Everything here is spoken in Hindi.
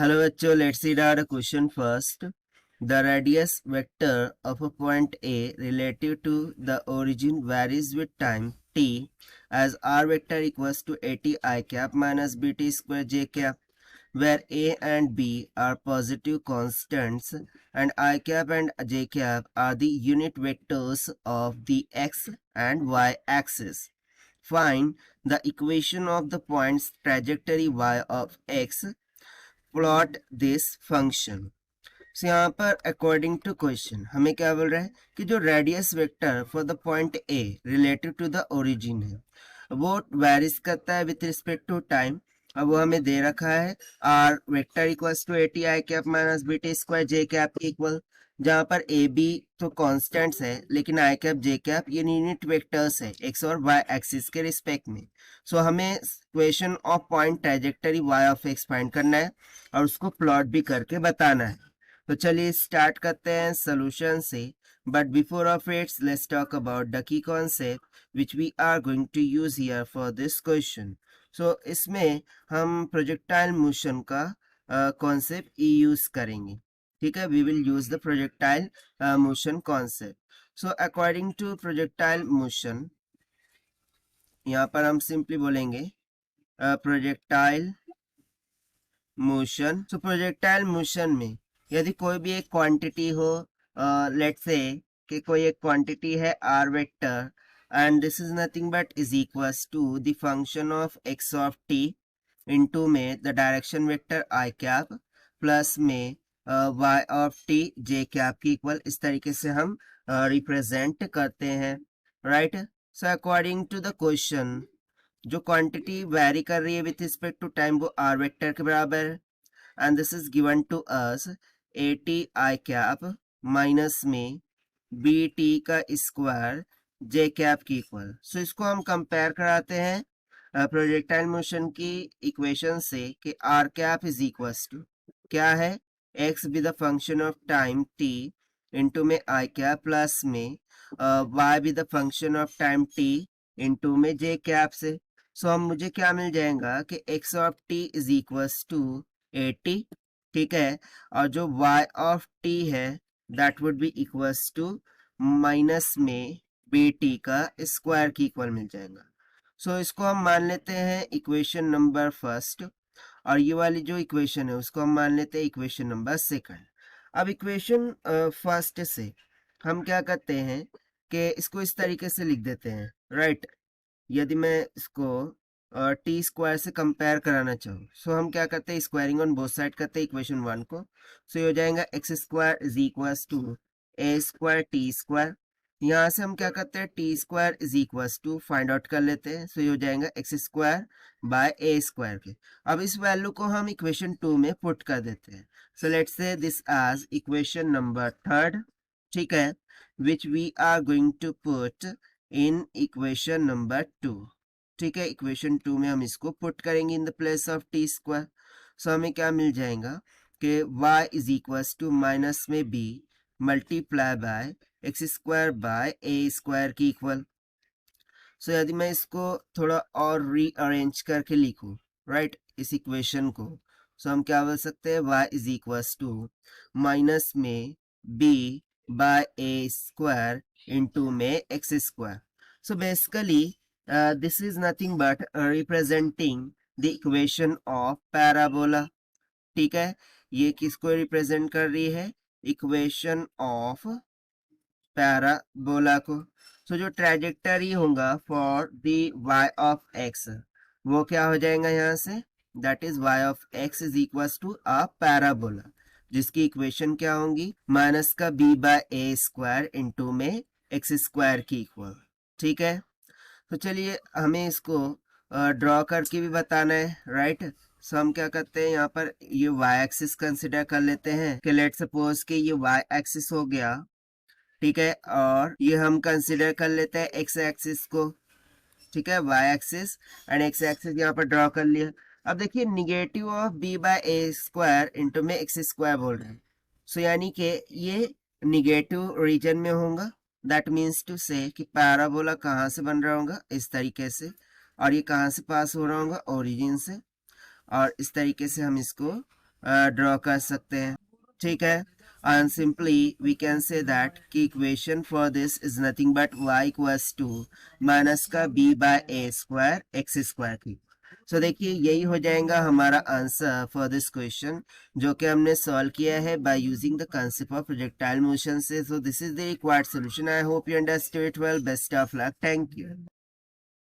Hello बच्चों, let's read out a question first. The radius vector of a point A relative to the origin varies with time t as r vector equals to at I cap minus bt square j cap, where a and b are positive constants and I cap and j cap are the unit vectors of the x and y axis. Find the equation of the point's trajectory y of x. Plot this function. So यहाँ पर अकॉर्डिंग टू क्वेश्चन हमें क्या बोल रहा है कि जो radius vector for the point A relative to the origin है वो वेरीज करता है विथ रिस्पेक्ट टू टाइम। अब वो हमें दे रखा है are vector equals to a t i cap minus b t square j cap equal, जहाँ पर ए बी तो कॉन्स्टेंट्स है लेकिन आई कैप जे कैप ये यूनिट वेक्टर्स है एक्स और वाई एक्सिस के रिस्पेक्ट में। सो हमें equation of point trajectory y of x find करना है और उसको प्लॉट भी करके बताना है। तो चलिए स्टार्ट करते हैं सोल्यूशन से, but before of its let's talk about the key concept which we are going to use here for this question. So इसमें हम प्रोजेक्टाइल मोशन का कॉन्सेप्ट यूज करेंगे। ठीक है, we will use the projectile motion concept. So according to projectile motion यहाँ पर हम सिंपली बोलेंगे प्रोजेक्टाइल मोशन। तो प्रोजेक्टाइल मोशन में यदि कोई भी एक क्वांटिटी हो, लेट्स से कि कोई एक क्वांटिटी है are vector and this is nothing but is equals to the function of X of T into में the direction vector I cap plus में Y of T J cap की इक्वल, इस तरीके से हम रिप्रेजेंट करते हैं। Right, so according to the question जो क्वांटिटी वैरी कर रही है विथ रिस्पेक्ट टू टाइम वो आर वेक्टर के बराबर है and this is given to us A T I cap minus में बी टी का स्क्वायर जे कैप की इक्वल। सो इसको हम कंपेयर कराते हैं प्रोजेक्टाइल मोशन की इक्वेशन से कि r cap is equals to क्या है, x be the function of time t into में आई कैप प्लस में y be the function of time t into में जे कैप से। सो हम मुझे क्या मिल जाएगा कि x of t is equals to 80, ठीक है, और जो y ऑफ t है that would be equals to minus में bt का स्क्वायर की इक्वल मिल जाएगा। सो इसको हम मान लेते हैं इक्वेशन नंबर फर्स्ट और ये वाली जो इक्वेशन है उसको हम मान लेते हैं इक्वेशन नंबर सेकंड। अब इक्वेशन फर्स्ट से हम क्या करते हैं कि इसको इस तरीके से लिख देते हैं। राइट, यदि मैं इसको टी स्क्वायर से कंपेयर कराना चाहूँ सो हम क्या करते हैं, स्क्वायरिंग ऑन बोथ साइड करते हैं इक्वेशन वन को। सो ये हो जाएगा x square is equals to a square t square. यहाँ से हम क्या करते हैं, t square is equals to find out कर लेते हैं। सो ये हो जाएगा x square by A square के। अब इस वैल्यू को हम इक्वेशन टू में पुट कर देते हैं। So let's say this as equation number third, ठीक है, which we are going to put in equation number two. ठीक है, इक्वेशन टू में हम इसको पुट करेंगे in the place of T square. So हमें क्या मिल जाएगा कि y is equals to minus में b multiply by X square by A square की इक्वल। सो यदि मैं इसको थोड़ा और रीअरेंज करके लिखूं, राइट, इस इक्वेशन को, सो हम क्या बोल सकते हैं, y is equals to minus में b by A square into में x square. So basically this is nothing but representing the equation of parabola। ठीक है, ये किसको रिप्रेजेंट कर रही है, इक्वेशन ऑफ पैराबोला को। सो जो ट्रैजेक्टरी होगा for the y of x वो क्या हो जाएगा यहाँ से, that is y of x is equals to a parabola, जिसकी इक्वेशन क्या होंगी, माइनस का b by A square into में एक्स स्क्वायर की इक्वल। ठीक है, तो चलिए हमें इसको ड्रॉ करके भी बताना है। राइट, सो हम क्या करते हैं, यहाँ पर ये y एक्सिस कंसिडर कर लेते हैं कि लेट सपोज कि ये y एक्सिस हो गया, ठीक है, और ये हम कंसिडर कर लेते हैं x एक्सिस को। ठीक है, y axis and x axis यहाँ पर ड्रॉ कर लिया। अब देखिए negative of b by A square into में एक्स स्क्वायर बोल रहे हैं। सो यानी कि ये निगेटिव रीजन में होगा, दैट मीन्स टू से कि पैराबोला कहाँ से बन रहा होगा, इस तरीके से, और ये कहाँ से पास हो रहा होगा, ओरिजिन से, और इस तरीके से हम इसको ड्रॉ कर सकते हैं, ठीक है। And simply we can say that कि equation for this is nothing but y equals to minus का b by A square X square की। सो देखिए यही हो जाएगा हमारा आंसर फॉर दिस क्वेश्चन, जो कि हमने सॉल्व किया है by using the concept of projectile motion से। So this is the required solution. I hope you understood it well. Best of luck. Thank you.